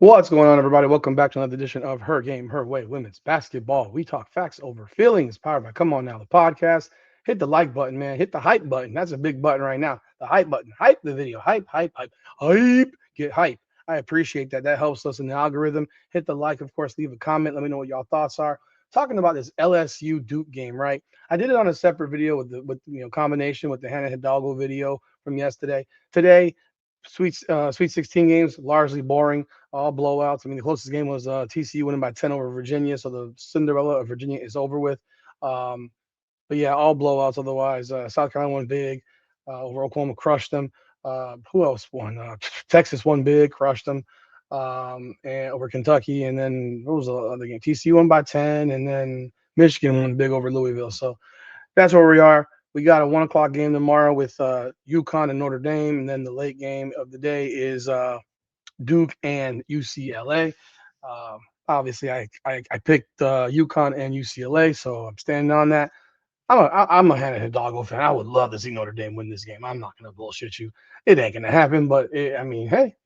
What's going on, everybody? Welcome back to another edition of Her Game, Her Way Women's Basketball. We talk facts over feelings, powered by Come On Now, the podcast. Hit the like button, man. Hit the hype button. That's a big button right now. The hype button. Hype the video. Hype, hype, hype, hype. Get hype. I appreciate that. That helps us in the algorithm. Hit the like, of course. Leave a comment. Let me know what y'all thoughts are. Talking about this LSU Duke game, right? I did it on a separate video with combination with the Hannah Hidalgo video from yesterday. Today, Sweet 16 games largely boring, all blowouts. I mean, the closest game was TCU winning by 10 over Virginia, so the Cinderella of Virginia is over with. Um, but yeah, all blowouts. Otherwise, South Carolina won big. Over Oklahoma, crushed them. Who else won? Texas won big, crushed them. And over Kentucky, and then what was the other game? TCU won by 10, and then Michigan won big over Louisville. So that's where we are. We got a 1 o'clock game tomorrow with UConn and Notre Dame, and then the late game of the day is Duke and UCLA. Obviously, I picked UConn and UCLA, so I'm standing on that. I'm a Hannah Hidalgo fan. I would love to see Notre Dame win this game. I'm not gonna bullshit you. It ain't gonna happen, but I mean, hey,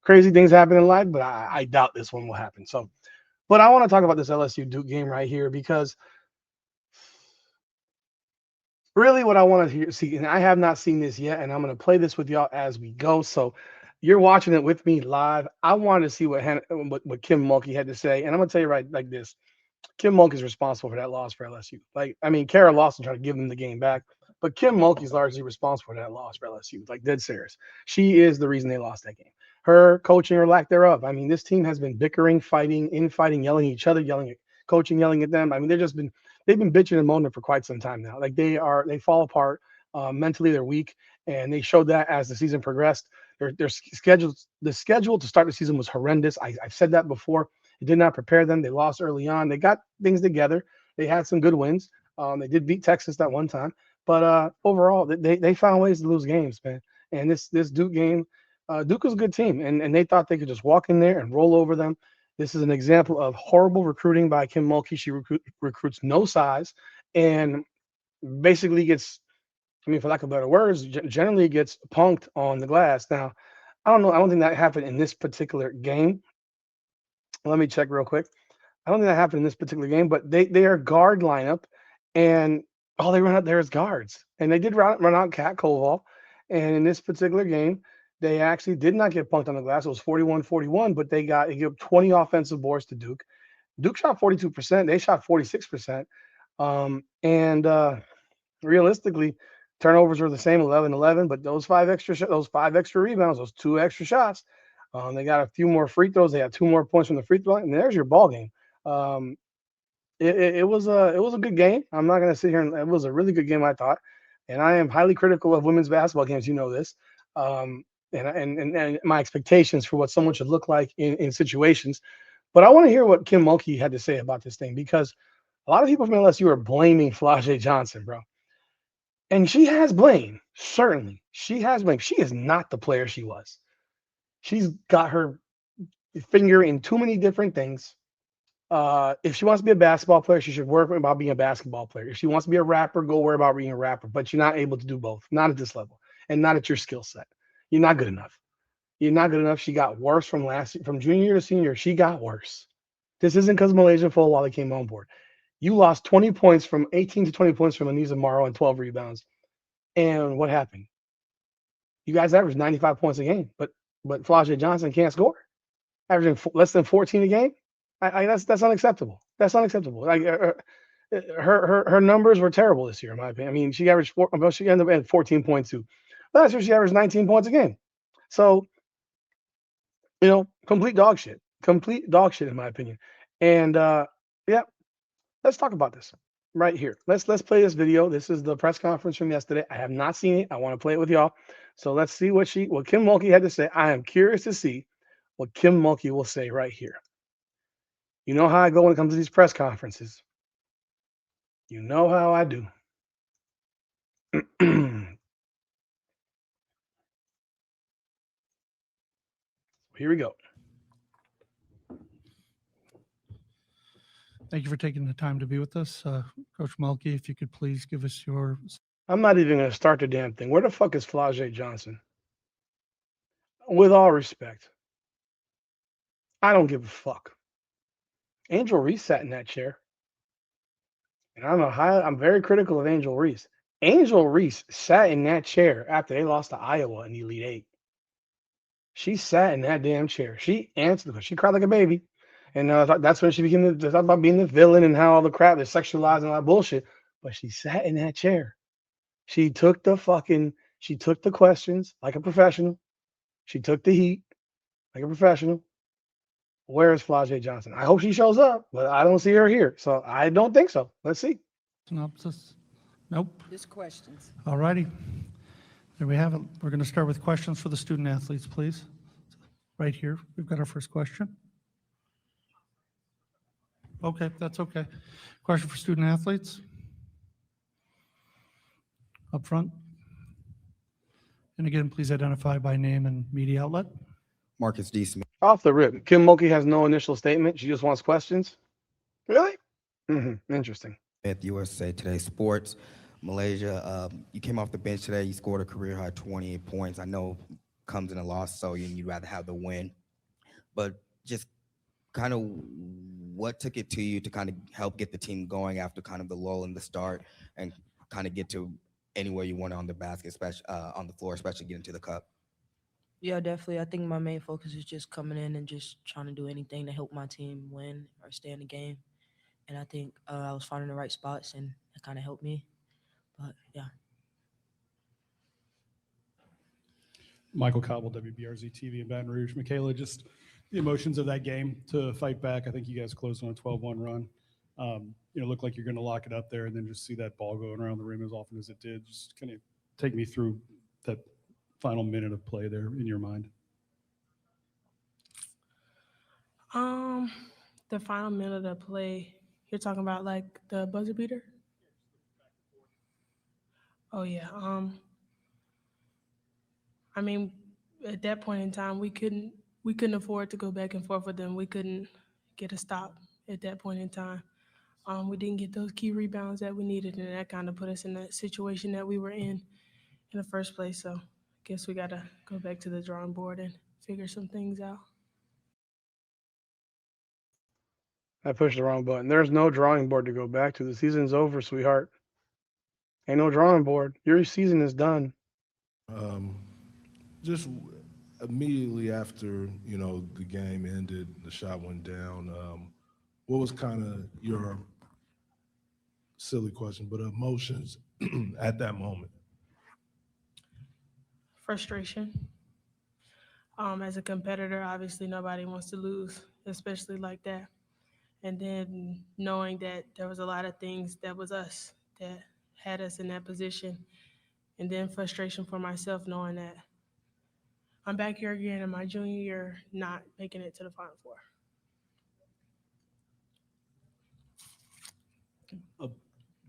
crazy things happen in life, but I doubt this one will happen. So, but I want to talk about this LSU Duke game right here because really what I want to see, and I have not seen this yet, and I'm going to play this with y'all as we go. So you're watching it with me live. I wanted to see what Kim Mulkey had to say, and I'm going to tell you right like this. Kim Mulkey is responsible for that loss for LSU. Like, I mean, Kara Lawson tried to give them the game back, but Kim Mulkey is largely responsible for that loss for LSU. Like, dead serious. She is the reason they lost that game. Her coaching or lack thereof. I mean, this team has been bickering, fighting, infighting, yelling at each other, yelling at coaching, yelling at them. I mean, they've been bitching and moaning for quite some time now. Like they fall apart mentally. They're weak, and they showed that as the season progressed. The schedule to start the season was horrendous. I've said that before. It did not prepare them. They lost early on. They got things together. They had some good wins. They did beat Texas that one time, but overall, they found ways to lose games, man. And this Duke game, Duke was a good team, and they thought they could just walk in there and roll over them. This is an example of horrible recruiting by Kim Mulkey. She recruits no size and basically gets, I mean, for lack of better words, generally gets punked on the glass. Now, I don't know. I don't think that happened in this particular game. Let me check real quick. I don't think that happened in this particular game, but they are guard lineup, and all they run out there is guards. And they did run out Kat Koval, and in this particular game, they actually did not get punked on the glass. It was 41-41, but they gave 20 offensive boards to Duke. Duke shot 42%. They shot 46%. And realistically, turnovers were the same, 11-11, but those five extra rebounds, those two extra shots, they got a few more free throws. They had two more points from the free throw line, and there's your ball game. Um, it was a good game. I'm not gonna sit here and it was a really good game, I thought. And I am highly critical of women's basketball games. You know this. And my expectations for what someone should look like in situations. But I want to hear what Kim Mulkey had to say about this thing because a lot of people from LSU are blaming Flau'jae Johnson, bro. And she has blame, certainly. She has blame. She is not the player she was. She's got her finger in too many different things. If she wants to be a basketball player, she should worry about being a basketball player. If she wants to be a rapper, go worry about being a rapper. But you're not able to do both, not at this level, and not at your skill set. You're not good enough. You're not good enough. She got worse from junior year to senior year. She got worse. This isn't because Malaysia Fulwale came on board. You lost 20 points from 18 to 20 points from Anisa Morrow and 12 rebounds. And what happened? You guys averaged 95 points a game, but Flau'jae Johnson can't score, averaging less than 14 a game. That's unacceptable. That's unacceptable. Like her numbers were terrible this year, in my opinion. I mean, she averaged she ended up at 14.2. Last year she averaged 19 points a game. So complete dog shit. Complete dog shit, in my opinion. And yeah, let's talk about this right here. Let's play this video. This is the press conference from yesterday. I have not seen it. I want to play it with y'all. So let's see what Kim Mulkey had to say. I am curious to see what Kim Mulkey will say right here. You know how I go when it comes to these press conferences. You know how I do. Here we go. Thank you for taking the time to be with us. Coach Mulkey, if you could please give us your... I'm not even going to start the damn thing. Where the fuck is Flau'jae Johnson? With all respect. I don't give a fuck. Angel Reese sat in that chair. And I'm very critical of Angel Reese. Angel Reese sat in that chair after they lost to Iowa in the Elite Eight. She sat in that damn chair. She answered because she cried like a baby. And that's when she became the talk about being the villain and how all the crap is sexualized and all that bullshit. But she sat in that chair. She took she took the questions like a professional. She took the heat like a professional. Where is Flau'jae Johnson? I hope she shows up, but I don't see her here. So I don't think so. Let's see. Synopsis? Nope. Just questions. All righty. There we have it. We're going to start with questions for the student athletes, please. Right here, we've got our first question. Okay, that's okay. Question for student athletes? Up front. And again, please identify by name and media outlet. Marcus D. Smith Off the rip. Kim Mulkey has no initial statement. She just wants questions. Really? Interesting. at USA Today Sports. Malaysia, you came off the bench today. You scored a career high 28 points. I know comes in a loss, so you'd rather have the win. But just kind of what took it to you to kind of help get the team going after kind of the lull in the start and kind of get to anywhere you want on the basket, especially on the floor, especially getting to the cup? Yeah, definitely. I think my main focus is just coming in and just trying to do anything to help my team win or stay in the game. And I think I was finding the right spots, and it kind of helped me. But yeah. Michael Cobble, WBRZ TV in Baton Rouge. Michaela, just the emotions of that game to fight back. I think you guys closed on a 12-1 run. Looked like you're going to lock it up there, and then just see that ball going around the rim as often as it did. Just kind of take me through that final minute of play there in your mind. The final minute of play, you're talking about like the buzzer beater? Oh yeah. I mean, at that point in time, we couldn't afford to go back and forth with them. We couldn't get a stop at that point in time. We didn't get those key rebounds that we needed, and that kind of put us in that situation that we were in the first place. So I guess we got to go back to the drawing board and figure some things out. I pushed the wrong button. There's no drawing board to go back to. The season's over, sweetheart. Ain't no drawing board. Your season is done. Just immediately after, the game ended, the shot went down, what was kind of your, silly question, but emotions at that moment? Frustration. As a competitor, obviously nobody wants to lose, especially like that. And then knowing that there was a lot of things that was us that had us in that position. And then frustration for myself knowing that I'm back here again in my junior year, not making it to the Final Four.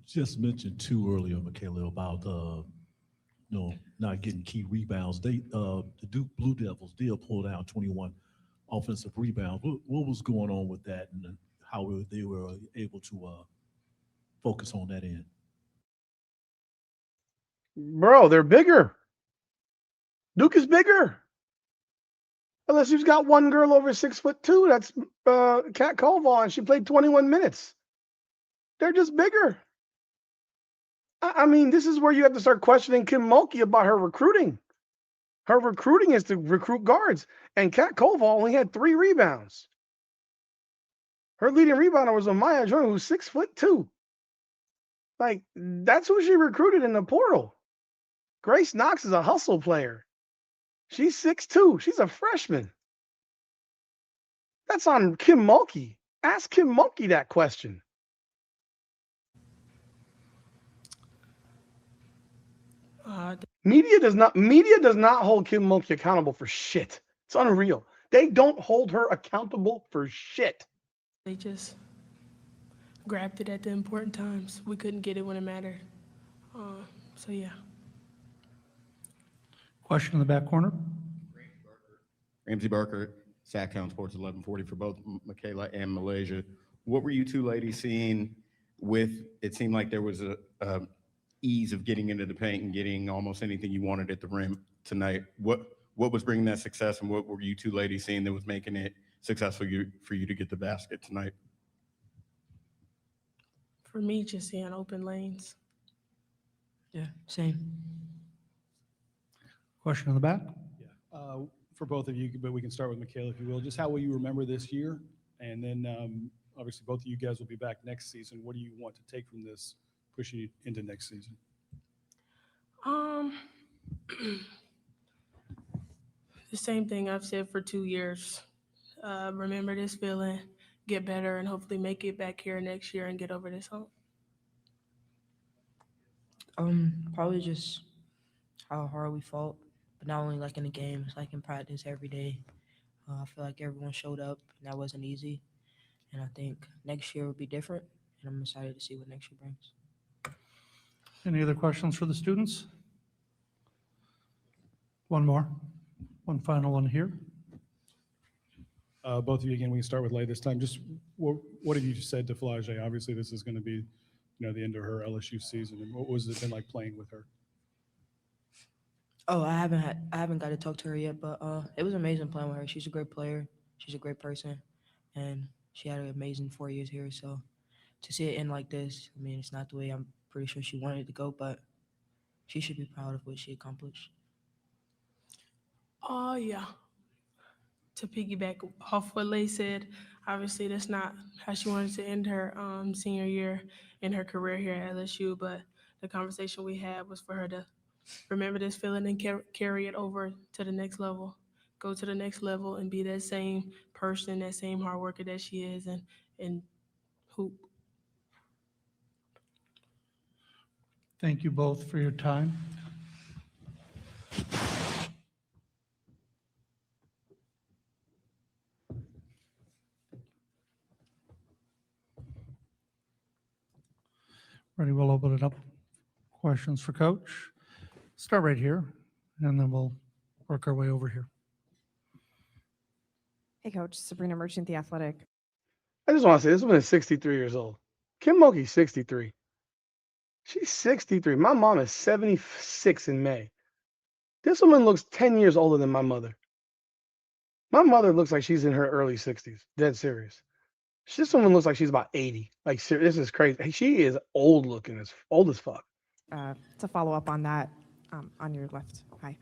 Just mentioned too earlier, Michaela, about not getting key rebounds. The Duke Blue Devils did pull down 21 offensive rebounds. What was going on with that, and how they were able to focus on that end? Bro, they're bigger. Duke is bigger. Unless you've got one girl over 6'2", that's Kat Koval, and she played 21 minutes. They're just bigger. I mean, this is where you have to start questioning Kim Mulkey about her recruiting. Her recruiting is to recruit guards, and Kat Koval only had 3 rebounds. Her leading rebounder was Amaya Jordan, who's 6'2". Like, that's who she recruited in the portal. Grace Knox is a hustle player. She's 6'2". She's a freshman. That's on Kim Mulkey. Ask Kim Mulkey that question. Media does not hold Kim Mulkey accountable for shit. It's unreal. They don't hold her accountable for shit. They just grabbed it at the important times. We couldn't get it when it mattered. So yeah. Question in the back corner. Ramsey Barker, Sac Town Sports 1140 for both Michaela and Malaysia. What were you two ladies seeing with, it seemed like there was a ease of getting into the paint and getting almost anything you wanted at the rim tonight. What was bringing that success, and what were you two ladies seeing that was making it successful for you to get the basket tonight? For me, just seeing open lanes. Yeah, same. Question in the back? For both of you, but we can start with Michaela, if you will. Just how will you remember this year? And then obviously both of you guys will be back next season. What do you want to take from this, pushing you into next season? The same thing I've said for 2 years. Remember this feeling, get better, and hopefully make it back here next year and get over this hump. Probably just how hard we fought, but not only like in the games, like in practice every day. I feel like everyone showed up, and that wasn't easy. And I think next year will be different, and I'm excited to see what next year brings. Any other questions for the students? One more, one final one here. Both of you, again, we can start with Leigh this time. Just what have you said to Flage? Obviously, this is going to be, the end of her LSU season. And what was it been like playing with her? Oh, I haven't got to talk to her yet, but it was amazing playing with her. She's a great player. She's a great person, and she had an amazing 4 years here. So to see it end like this, I mean, it's not the way I'm pretty sure she wanted it to go, but she should be proud of what she accomplished. Oh, yeah. To piggyback off what Leigh said, obviously that's not how she wanted to end her senior year in her career here at LSU, but the conversation we had was for her to remember this feeling and carry it over to the next level. Go to the next level and be that same person, that same hard worker that she is, and hoop. Thank you both for your time. Ready, we'll open it up. Questions for Coach? Start right here, and then we'll work our way over here. Hey, Coach. Sabrina Merchant, The Athletic. I just want to say this woman is 63 years old. Kim Mulkey's 63. She's 63. My mom is 76 in May. This woman looks 10 years older than my mother. My mother looks like she's in her early 60s. Dead serious. This woman looks like she's about 80. Like, this is crazy. She is old looking, old as fuck. To follow up on that, on your left, hi.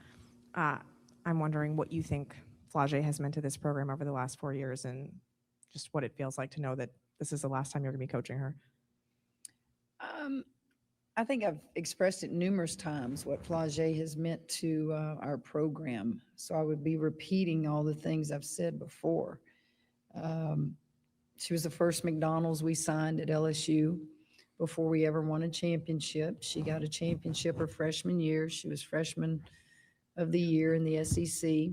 I'm wondering what you think Flage has meant to this program over the last 4 years and just what it feels like to know that this is the last time you're going to be coaching her. I think I've expressed it numerous times what Flage has meant to our program. So I would be repeating all the things I've said before. She was the first McDonald's we signed at LSU before we ever won a championship. She got a championship her freshman year. She was freshman of the year in the SEC.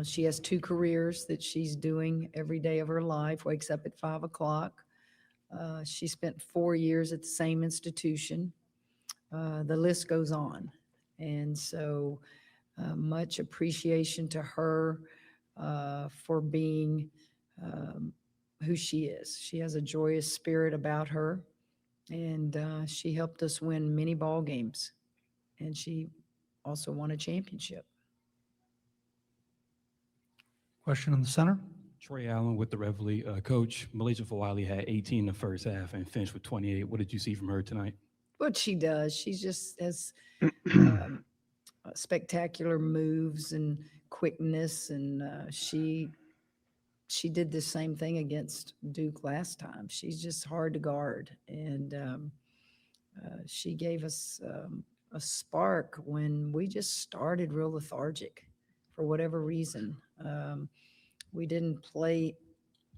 She has 2 careers that she's doing every day of her life, wakes up at 5 o'clock. She spent 4 years at the same institution. The list goes on. And so much appreciation to her for being who she is. She has a joyous spirit about her, and she helped us win many ball games, and she also won a championship. Question in the center. Trey Allen with the Reveille. Coach, Malaysia Fawali had 18 in the first half and finished with 28. What did you see from her tonight? What she does, she just has spectacular moves and quickness, and she did the same thing against Duke last time. She's just hard to guard, and she gave us a spark when we just started real lethargic for whatever reason. We didn't play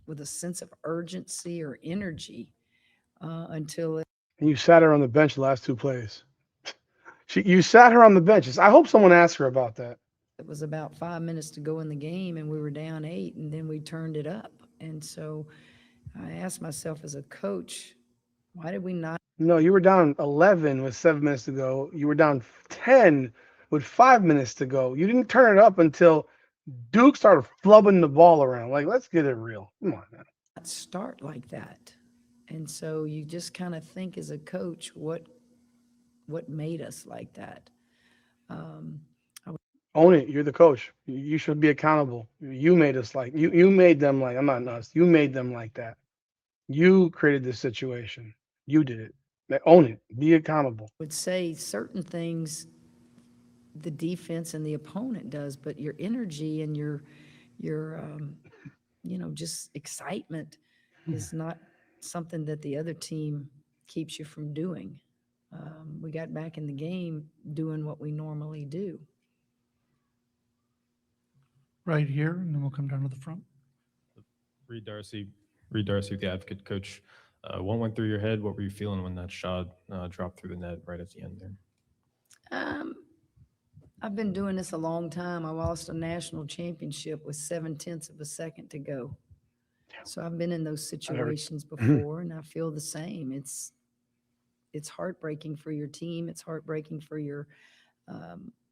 with a sense of urgency or energy until it. And you sat her on the bench the last 2 plays. You sat her on the benches. I hope someone asked her about that. It was about 5 minutes to go in the game, and we were down 8, and then we turned it up. And so I asked myself as a coach, why did we not? No, you were down 11 with 7 minutes to go. You were down 10 with 5 minutes to go. You didn't turn it up until Duke started flubbing the ball around. Like, let's get it real. Come on, man. Not start like that. And so you just kind of think as a coach, what made us like that? Own it. You're the coach. You should be accountable. You made us like you made them like I'm not us. You made them like that. You created this situation. You did it. Like, own it. Be accountable. Would say certain things the defense and the opponent does, but your energy and your just excitement is not something that the other team keeps you from doing. We got back in the game doing what we normally do. Right here, and then we'll come down to the front. Reed Darcy with the Advocate. Coach, what went through your head? What were you feeling when that shot dropped through the net right at the end there? I've been doing this a long time. I lost a national championship with 0.7 of a second to go. So I've been in those situations before, and I feel the same. It's heartbreaking for your team. It's heartbreaking for your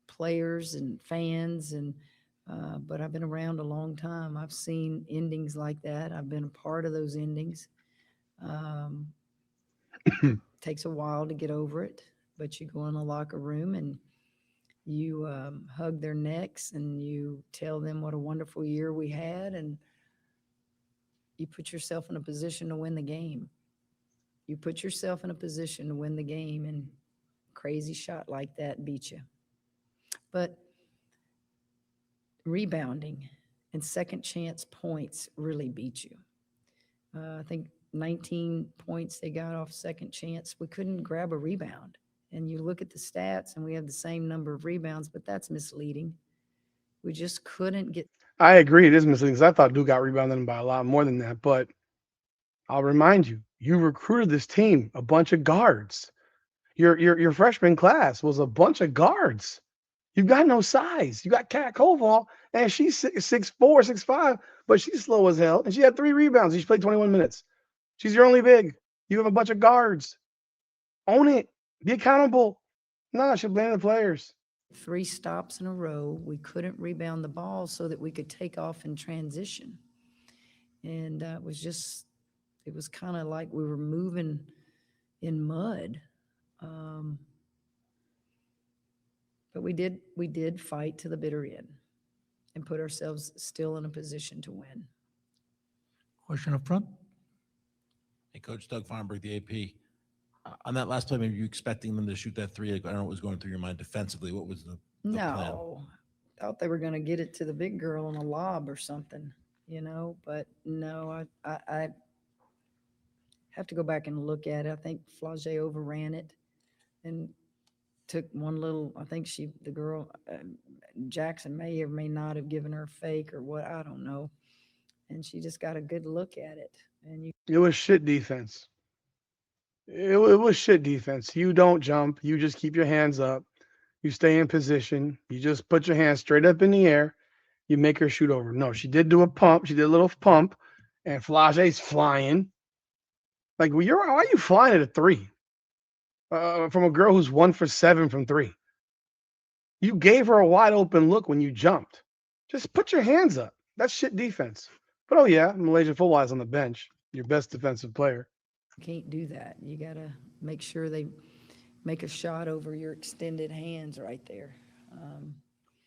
players and fans, but I've been around a long time. I've seen endings like that. I've been a part of those endings. Takes a while to get over it, but you go in the locker room and you hug their necks and you tell them what a wonderful year we had, and you put yourself in a position to win the game. You put yourself in a position to win the game, and crazy shot like that beat you. But rebounding and second chance points really beat you. I think 19 points they got off second chance. We couldn't grab a rebound. And you look at the stats and we have the same number of rebounds, but that's misleading. We just couldn't get. I agree. It is misleading because I thought Duke got rebounded by a lot more than that. But I'll remind you, you recruited this team a bunch of guards. Your freshman class was a bunch of guards. You got no size. You got Kat Koval, and she's 6'4", 6'5", but she's slow as hell. And she had 3 rebounds. She played 21 minutes. She's your only big. You have a bunch of guards. Own it. Be accountable. No, I should blame the players. 3 stops in a row. We couldn't rebound the ball so that we could take off in transition. And it was kind of like we were moving in mud. But we did fight to the bitter end and put ourselves still in a position to win. Question up front. Hey, Coach Doug Feinberg, the AP. On that last play, maybe you expecting them to shoot that 3? I don't know what was going through your mind defensively. What was the plan? Thought they were going to get it to the big girl on a lob or something, but no, I have to go back and look at it. I think Flage overran it and took one little, I think the girl, Jackson may or may not have given her a fake or what, I don't know. And she just got a good look at it. And it was shit defense. It was shit defense. You don't jump. You just keep your hands up. You stay in position. You just put your hands straight up in the air. You make her shoot over. No, she did do a pump. She did a little pump, and Flage's flying. Like, why are you flying at a 3? From a girl who's 1 for 7 from 3. You gave her a wide open look when you jumped. Just put your hands up. That's shit defense. But, oh, yeah, Malaysia football is on the bench. Your best defensive player. you can't do that. You got to make sure they make a shot over your extended hands right there.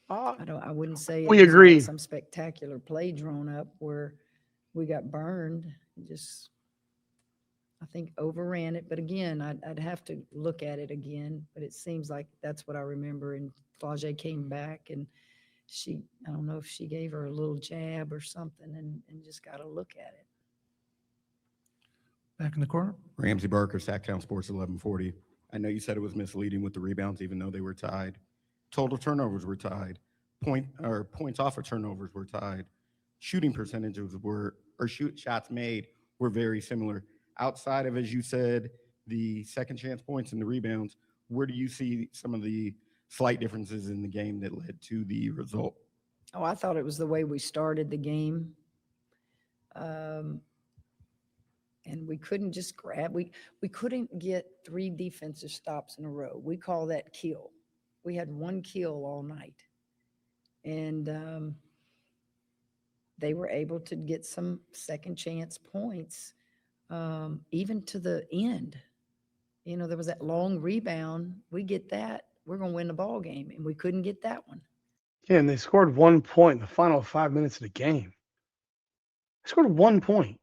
I wouldn't say we agree. Some spectacular play drawn up where we got burned. I think overran it, but again, I'd have to look at it again. But it seems like that's what I remember. And Flage came back, and I don't know if she gave her a little jab or something, and just got to look at it. Back in the corner. Ramsey Barker, Sacktown Sports 1140. I know you said it was misleading with the rebounds, even though they were tied. Total turnovers were tied. Points off of turnovers were tied. Shooting percentages shots made were very similar. Outside of, as you said, the second chance points and the rebounds, where do you see some of the slight differences in the game that led to the result? Oh, I thought it was the way we started the game. And we couldn't just grab. We couldn't get 3 defensive stops in a row. We call that kill. We had 1 kill all night. And they were able to get some second chance points, even to the end. There was that long rebound. We get that, we're going to win the ball game. And we couldn't get that one. Yeah, and they scored 1 point in the final 5 minutes of the game. They scored 1 point.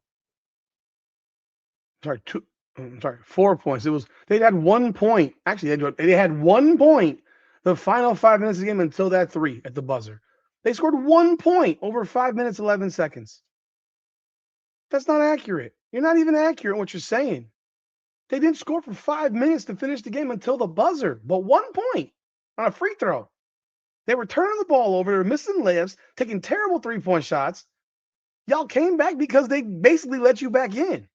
Sorry, 4 points. They had 1 point. Actually, they had 1 point the final 5 minutes of the game until that 3 at the buzzer. They scored 1 point over 5 minutes, 11 seconds. That's not accurate. You're not even accurate in what you're saying. They didn't score for 5 minutes to finish the game until the buzzer, but 1 point on a free throw. They were turning the ball over. They were missing layups, taking terrible 3-point shots. Y'all came back because they basically let you back in.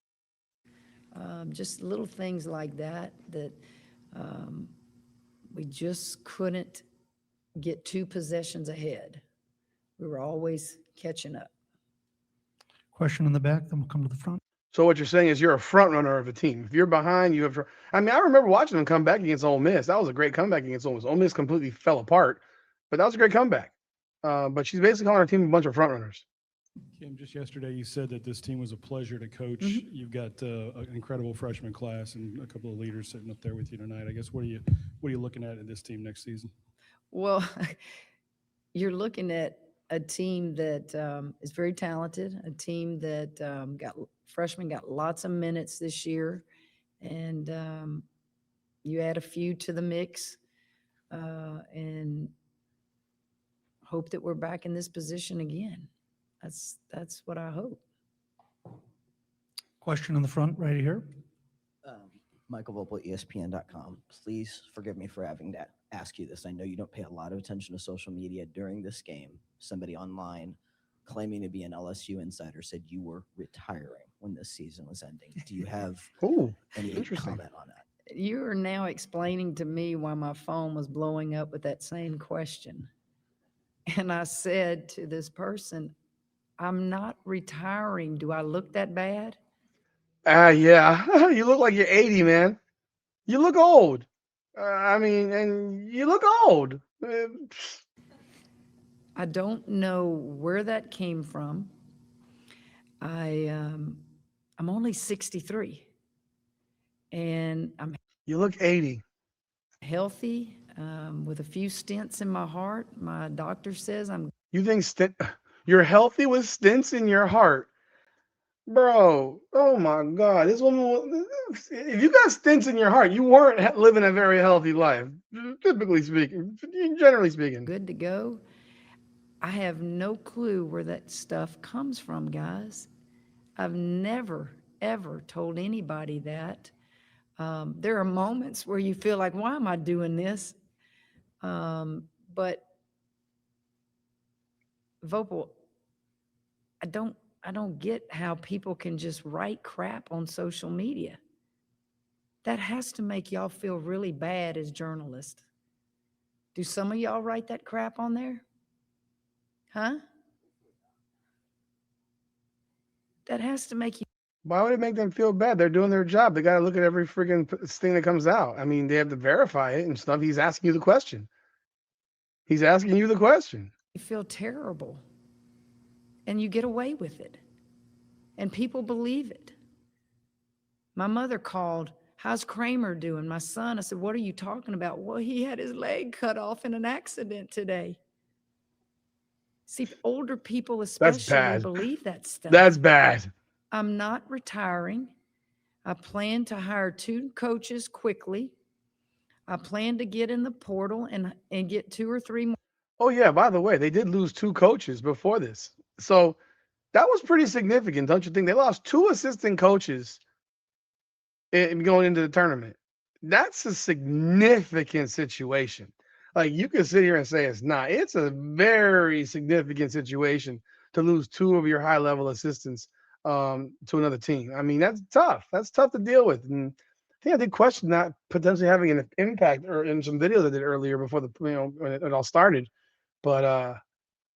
Just little things like that we just couldn't get 2 possessions ahead. We were always catching up. Question in the back, then we'll come to the front. So what you're saying is you're a front runner of a team. If you're behind, you have. I mean, I remember watching them come back against Ole Miss. That was a great comeback against Ole Miss. Ole Miss completely fell apart, but that was a great comeback. But she's basically calling her team a bunch of front runners. Kim, just yesterday you said that this team was a pleasure to coach. Mm-hmm. You've got an incredible freshman class and a couple of leaders sitting up there with you tonight. I guess what are you looking at in this team next season? Well, you're looking at a team that is very talented, a team that freshmen got lots of minutes this year, and you add a few to the mix and hope that we're back in this position again. That's what I hope. Question in the front, right here. Michael Vopel, ESPN.com. Please forgive me for having to ask you this. I know you don't pay a lot of attention to social media. During this game, somebody online claiming to be an LSU insider said you were retiring when this season was ending. Do you have any comment on that? You are now explaining to me why my phone was blowing up with that same question. And I said to this person, I'm not retiring. Do I look that bad? Yeah. You look like you're 80, man. You look old. And you look old. I don't know where that came from. I'm only 63, and You look 80. Healthy, with a few stents in my heart. My doctor says You think you're healthy with stents in your heart? Bro, oh my God. This woman, if you got stents in your heart, you weren't living a very healthy life, typically speaking, generally speaking. good to go. I have no clue where that stuff comes from, guys. I've never, ever told anybody that. There are moments where you feel like, why am I doing this? But Vopel, I don't get how people can just write crap on social media. That has to make y'all feel really bad as journalists. Do some of y'all write that crap on there? Huh? That has to make you. Why would it make them feel bad? They're doing their job. They got to look at every freaking thing that comes out. I mean, they have to verify it and stuff. He's asking you the question. He's asking you the question. You feel terrible. And you get away with it. And people believe it. My mother called, how's Kramer doing? My son, I said, what are you talking about? Well, he had his leg cut off in an accident today. See, older people especially believe that stuff. That's bad. I'm not retiring. I plan to hire 2 coaches quickly. I plan to get in the portal and get 2 or 3 more. Oh, yeah. By the way, they did lose 2 coaches before this. So that was pretty significant, don't you think? They lost 2 assistant coaches going into the tournament. That's a significant situation. Like, you can sit here and say it's not. It's a very significant situation to lose 2 of your high-level assistants to another team. I mean, that's tough. That's tough to deal with. And I think I did question that potentially having an impact or in some videos I did earlier before when it all started. But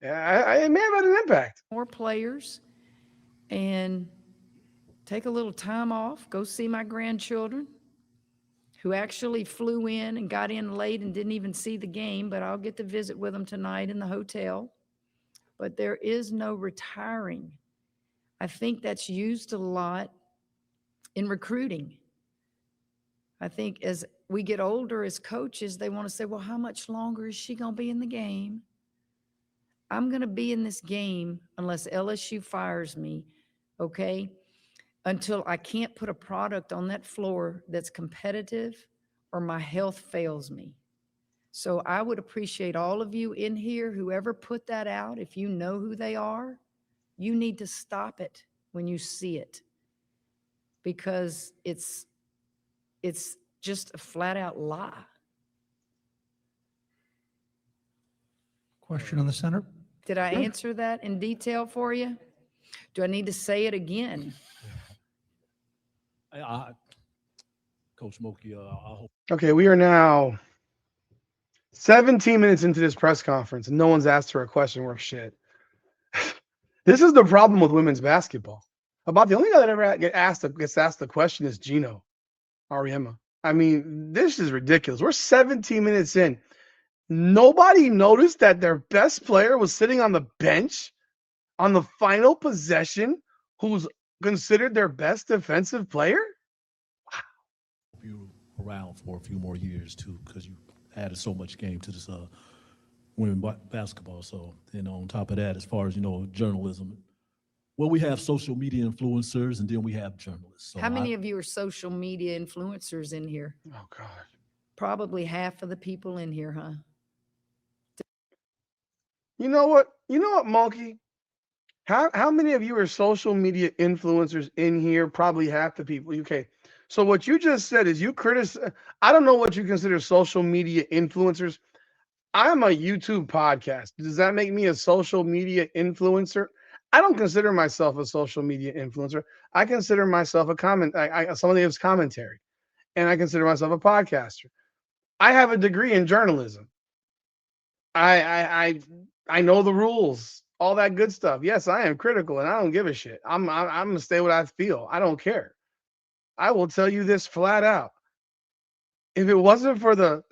it may have had an impact. More players and take a little time off, go see my grandchildren who actually flew in and got in late and didn't even see the game, but I'll get to visit with them tonight in the hotel. But there is no retiring. I think that's used a lot in recruiting. I think as we get older as coaches, they want to say, well, how much longer is she going to be in the game? I'm going to be in this game unless LSU fires me, okay, until I can't put a product on that floor that's competitive or my health fails me. So I would appreciate all of you in here, whoever put that out, if you know who they are, you need to stop it when you see it, because it's just a flat out lie. Question in the center. Did I answer that in detail for you? Do I need to say it again? Coach Mulkey, I hope. Okay, we are now 17 minutes into this press conference, and no one's asked her a question worth shit. This is the problem with women's basketball. About the only guy that ever gets asked the question is Gino Auriemma. I mean, this is ridiculous. We're 17 minutes in. Nobody noticed that their best player was sitting on the bench on the final possession, who's considered their best defensive player? You around for a few more years too, because you added so much game to this women basketball. So, on top of that, as far as journalism, well, we have social media influencers, and then we have journalists. So How many of you are social media influencers in here? Oh God, Probably half of the people in here, huh? You know what, Mulkey? How many of you are social media influencers in here? Probably half the people. Okay. So what you just said is you criticize. I don't know what you consider social media influencers. I'm a YouTube podcast. Does that make me a social media influencer? I don't consider myself a social media influencer. I consider myself somebody who's commentary, and I consider myself a podcaster. I have a degree in journalism. I know the rules, all that good stuff. Yes, I am critical, and I don't give a shit. I'm gonna say what I feel. I don't care. I will tell you this flat out. If it wasn't for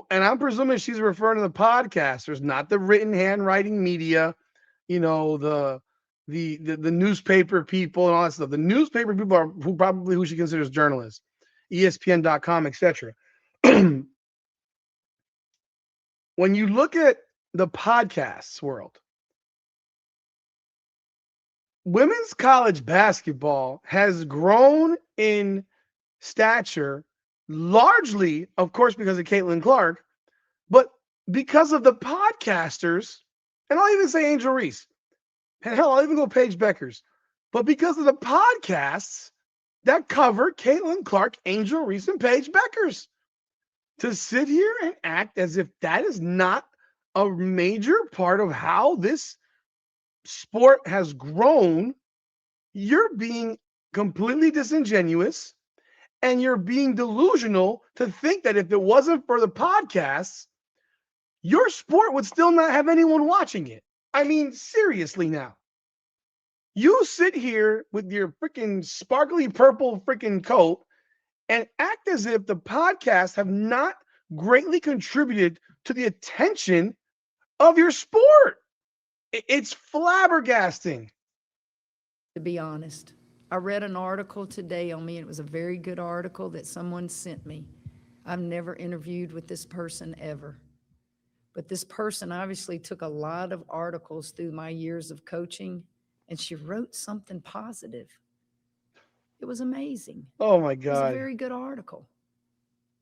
and I'm presuming she's referring to the podcasters, not the written handwriting media, the newspaper people and all that stuff. The newspaper people are who she considers journalists, ESPN.com, etc. When you look at the podcasts world, women's college basketball has grown in stature, largely, of course, because of Caitlin Clark, but because of the podcasters, and I'll even say Angel Reese, and hell, I'll even go Paige Beckers, but because of the podcasts that cover Caitlin Clark, Angel Reese, and Paige Beckers. To sit here and act as if that is not a major part of how this sport has grown, you're being completely disingenuous, and you're being delusional to think that if it wasn't for the podcasts, your sport would still not have anyone watching it. I mean, seriously now. You sit here with your freaking sparkly purple freaking coat and act as if the podcasts have not greatly contributed to the attention of your sport. It's flabbergasting. To be honest, I read an article today on me, and it was a very good article that someone sent me. I've never interviewed with this person ever. But this person obviously took a lot of articles through my years of coaching, and she wrote something positive. It was amazing. Oh my It was a God. very good article.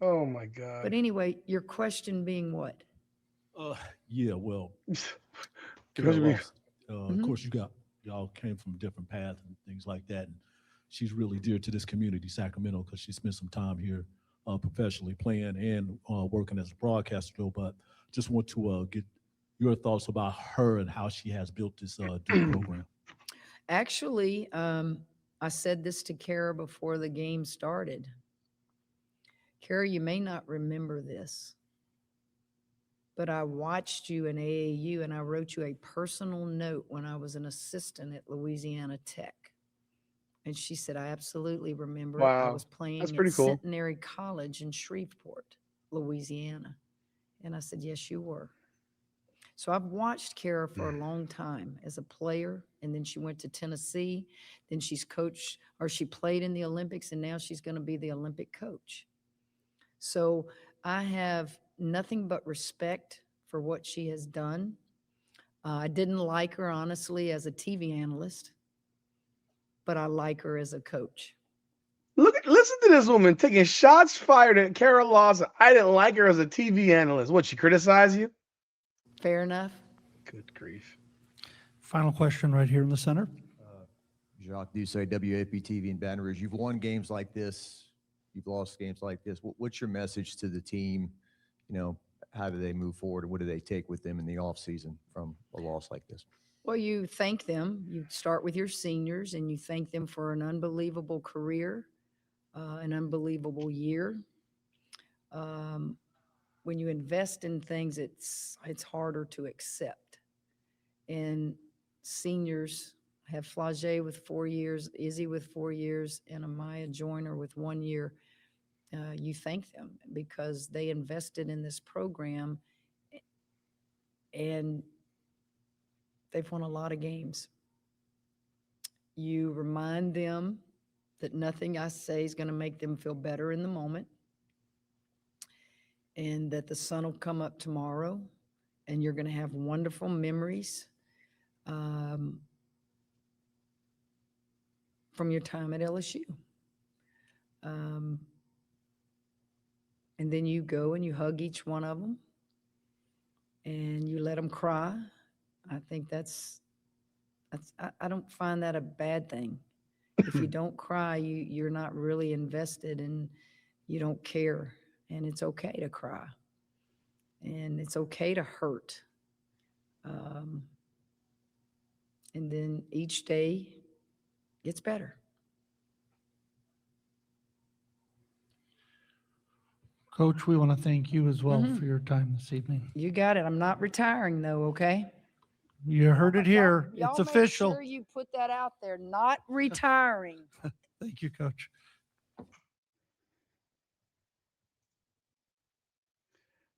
Oh my God. But anyway, your question being what? Yeah, well, Coach Carol B. Ross, of course, y'all came from different paths and things like that. And she's really dear to this community, Sacramento, because she spent some time here professionally playing and working as a broadcaster. But just want to get your thoughts about her and how she has built this Duke program. Actually, I said this to Kara before the game started. Kara, you may not remember this, but I watched you in AAU and I wrote you a personal note when I was an assistant at Louisiana Tech. And she said, I absolutely remember it. I Wow. was playing That's at pretty cool. Centenary College in Shreveport, Louisiana. And I said, yes, you were. So I've watched Kara for a long time as a player, and then she went to Tennessee. Then she's coached, or she played in the Olympics, and now she's going to be the Olympic coach. So I have nothing but respect for what she has done. I didn't like her, honestly, as a TV analyst, but I like her as a coach. Listen to this woman taking shots fired at Kara Lawson. I didn't like her as a TV analyst. What, she criticized you? Fair enough. Good grief. Final question right here in the center. Jacques Doucet, WAP TV in Baton Rouge. You've won games like this. You've lost games like this. What's your message to the team? You know, how do they move forward? And what do they take with them in the offseason from a loss like this? Well, you thank them. You start with your seniors and you thank them for an unbelievable career, an unbelievable year. When you invest in things, it's harder to accept. And seniors have Flage with 4 years, Izzy with 4 years, and Amaya Joyner with 1 year. You thank them because they invested in this program and they've won a lot of games. You remind them that nothing I say is going to make them feel better in the moment, and that the sun will come up tomorrow and you're going to have wonderful memories from your time at LSU. And then you go and you hug each one of them and you let them cry. I think I don't find that a bad thing. If you don't cry, you're not really invested and you don't care. And it's okay to cry. And it's okay to hurt. And then each day gets better. Coach, we want to thank you as well for your time this evening. You got it. I'm not retiring though, okay? You heard it here. Y'all It's make official. sure you put that out there. Not retiring. Thank you, Coach.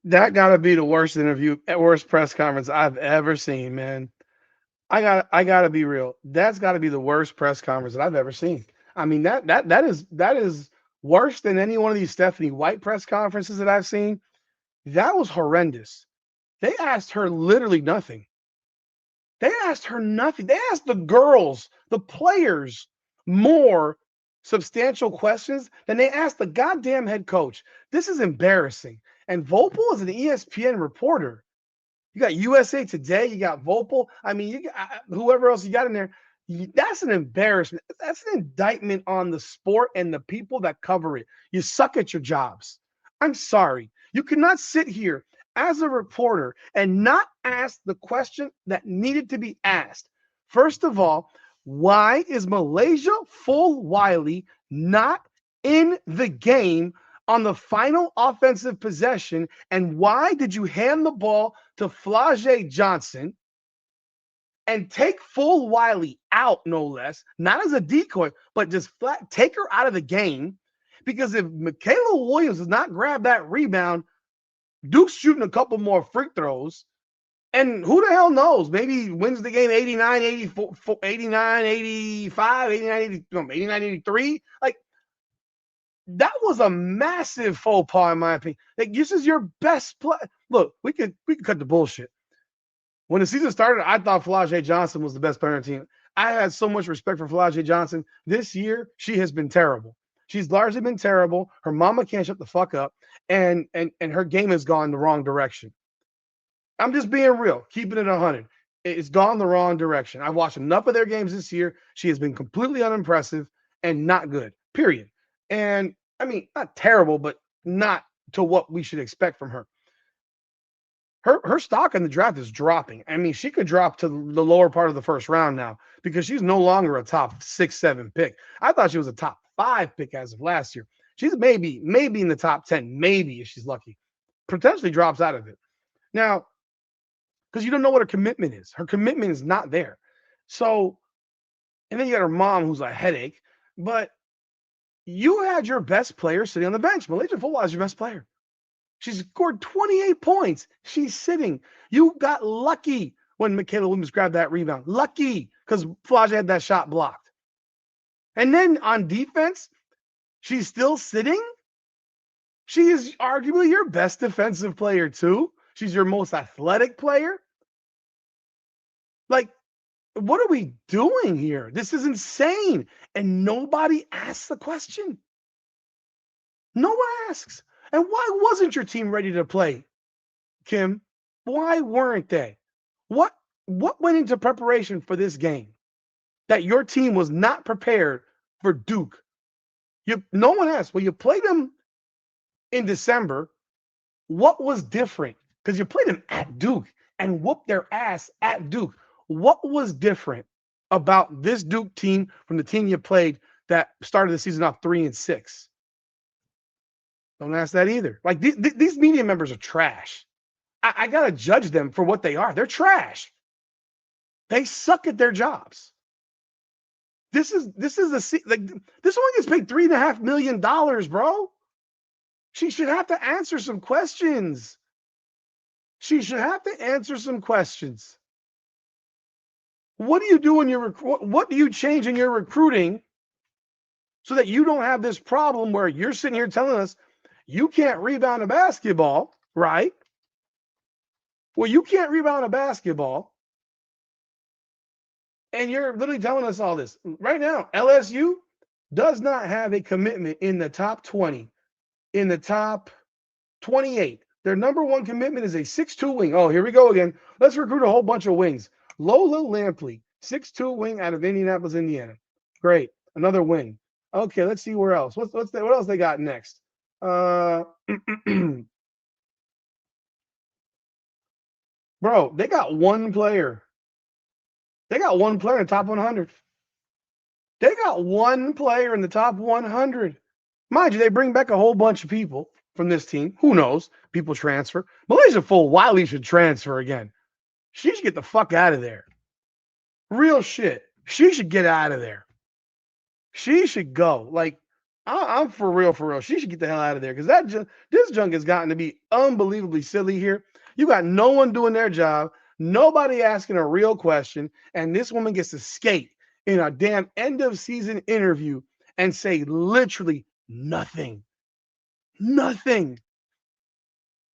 That got to be the worst worst press conference I've ever seen, man. I got to be real. That's got to be the worst press conference that I've ever seen. I mean, that is worse than any one of these Stephanie White press conferences that I've seen. That was horrendous. They asked her literally nothing. They asked her nothing. They asked the girls, the players, more substantial questions than they asked the goddamn head coach. This is embarrassing. And Vopel is an ESPN reporter. You got USA Today, you got Vopel. I mean, you got whoever else you got in there. That's an embarrassment. That's an indictment on the sport and the people that cover it. You suck at your jobs. I'm sorry. You cannot sit here as a reporter and not ask the question that needed to be asked. First of all, why is Malaysia Fulwiley not in the game on the final offensive possession? And why did you hand the ball to Flage Johnson and take Fulwiley out, no less, not as a decoy, but just flat take her out of the game? Because if Michaela Williams does not grab that rebound, Duke's shooting a couple more free throws, and who the hell knows? Maybe wins the game 89, 84, 89, 85, 89, 80, 89, 83. Like, that was a massive faux pas, in my opinion. Like, this is your best play. Look, we could cut the bullshit. When the season started, I thought Flage Johnson was the best player on the team. I had so much respect for Flage Johnson. This year, she has been terrible. She's largely been terrible. Her mama can't shut the fuck up, and her game has gone the wrong direction. I'm just being real, keeping it 100. It's gone the wrong direction. I've watched enough of their games this year. She has been completely unimpressive and not good, period. And, I mean, not terrible, but not to what we should expect from her. Her stock in the draft is dropping. I mean, she could drop to the lower part of the first round now because she's no longer a top 6, 7 pick. I thought she was a top 5 pick as of last year. She's maybe in the top 10, maybe if she's lucky. Potentially drops out of it. Now, because you don't know what her commitment is. Her commitment is not there. So, and then you got her mom who's a headache. But you had your best player sitting on the bench. Malaysia Fulwiley is your best player. She scored 28 points. She's sitting. You got lucky when Michaela Williams grabbed that rebound. Lucky because Flage had that shot blocked. And then on defense, she's still sitting. She is arguably your best defensive player too. She's your most athletic player. Like, what are we doing here? This is insane. And nobody asks the question. No one asks. And why wasn't your team ready to play, Kim? Why weren't they? What went into preparation for this game that your team was not prepared for Duke? No one asked. Well, you played them in December. What was different? Because you played them at Duke and whooped their ass at Duke. What was different about this Duke team from the team you played that started the season off 3-6? Don't ask that either. Like these media members are trash. I gotta judge them for what they are. They're trash. They suck at their jobs. This is this one gets paid $3.5 million, bro. She should have to answer some questions. She should have to answer some questions. What do you do in your what do you change in your recruiting so that you don't have this problem where you're sitting here telling us you can't rebound a basketball, right? Well, you can't rebound a basketball, and you're literally telling us all this. Right now, LSU does not have a commitment in the top 20, in the top 28. Their number one commitment is a 6'2" wing. Oh, here we go again. Let's recruit a whole bunch of wings. Lola Lampley, 6'2" wing out of Indianapolis, Indiana. Great. Another wing. Okay, let's see where else. What else they got next? Bro, they got one player. They got one player in the top 100. They got one player in the top 100. Mind you, they bring back a whole bunch of people from this team. Who knows? People transfer. Malaysia Full Wiley should transfer again. She should get the fuck out of there. Real shit. She should get out of there. She should go. Like, I'm for real. She should get the hell out of there because this junk has gotten to be unbelievably silly here. You got no one doing their job, nobody asking a real question, and this woman gets to skate in a damn end of season interview and say literally nothing. Nothing.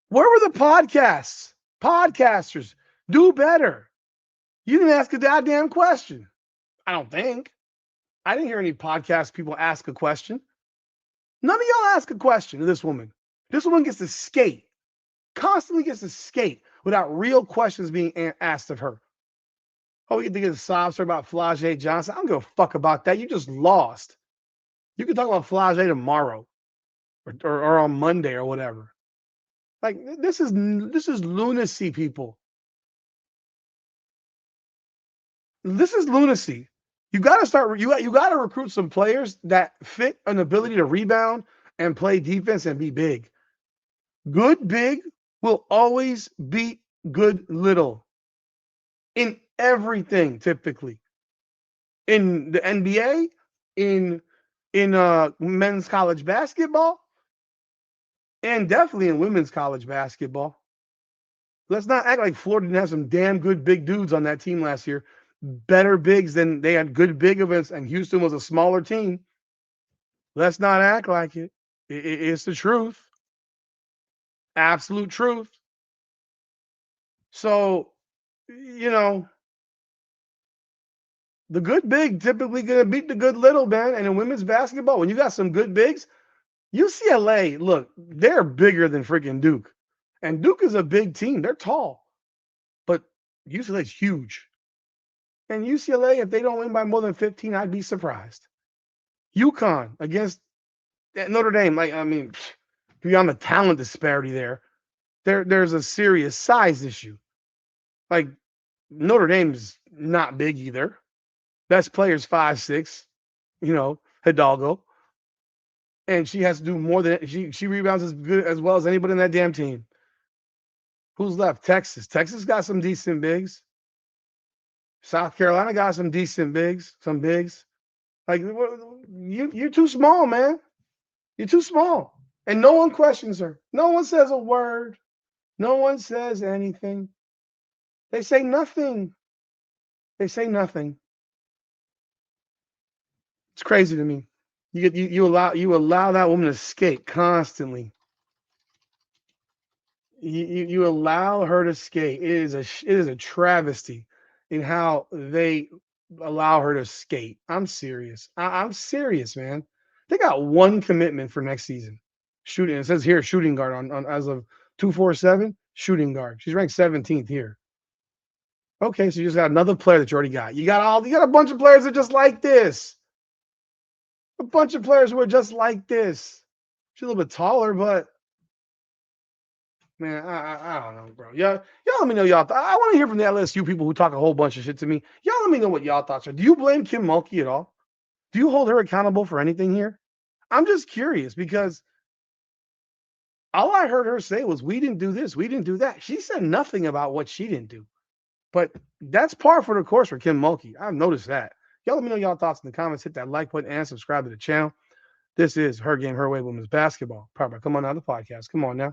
Where were the podcasts? Podcasters, do better. You didn't ask a goddamn question. I don't think. I didn't hear any podcast people ask a question. None of y'all ask a question to this woman. This woman gets to skate, constantly gets to skate without real questions being asked of her. Oh, we get to get a sob story about Flau'jae Johnson. I don't give a fuck about that. You just lost. You can talk about Flau'jae tomorrow or on Monday or whatever. Like, this is lunacy, people. This is lunacy. You got to start. You got to recruit some players that fit an ability to rebound and play defense and be big. Good big will always beat good little in everything. Typically, in the NBA, in men's college basketball, and definitely in women's college basketball. Let's not act like Florida didn't have some damn good big dudes on that team last year. Better bigs than they had good big events, and Houston was a smaller team. Let's not act like it. It's the truth. Absolute truth. So, the good big typically going to beat the good little, man. And in women's basketball, when you got some good bigs, UCLA, look, they're bigger than freaking Duke. And Duke is a big team. They're tall. But UCLA's huge. And UCLA, if they don't win by more than 15, I'd be surprised. UConn against Notre Dame, beyond the talent disparity there's a serious size issue. Like, Notre Dame's not big either. Best player's 5'6", Hidalgo. And she has to do more than she rebounds as well as anybody in that damn team. Who's left? Texas. Texas got some decent bigs. South Carolina got some decent bigs, some bigs. Like, you're too small, man. You're too small. And no one questions her. No one says a word. No one says anything. They say nothing. They say nothing. It's crazy to me. You allow that woman to skate constantly. You allow her to skate. It is a travesty. in how they allow her to skate. I'm serious. I'm serious, man. They got one commitment for next season. Shooting. It says here shooting guard on as of 247, shooting guard. She's ranked 17th here. Okay, so you just got another player that you already got. You got a bunch of players that are just like this. A bunch of players who are just like this. She's a little bit taller, but man, I don't know, bro. Y'all let me know y'all. I want to hear from the LSU people who talk a whole bunch of shit to me. Y'all let me know what y'all thoughts are. Do you blame Kim Mulkey at all? Do you hold her accountable for anything here? I'm just curious because all I heard her say was, we didn't do this, we didn't do that. She said nothing about what she didn't do. But that's par for the course for Kim Mulkey. I've noticed that. Y'all let me know y'all thoughts in the comments. Hit that like button and subscribe to the channel. This is Her Game, Her Way Women's Basketball. Powered by Come On Now, the podcast. Come on now.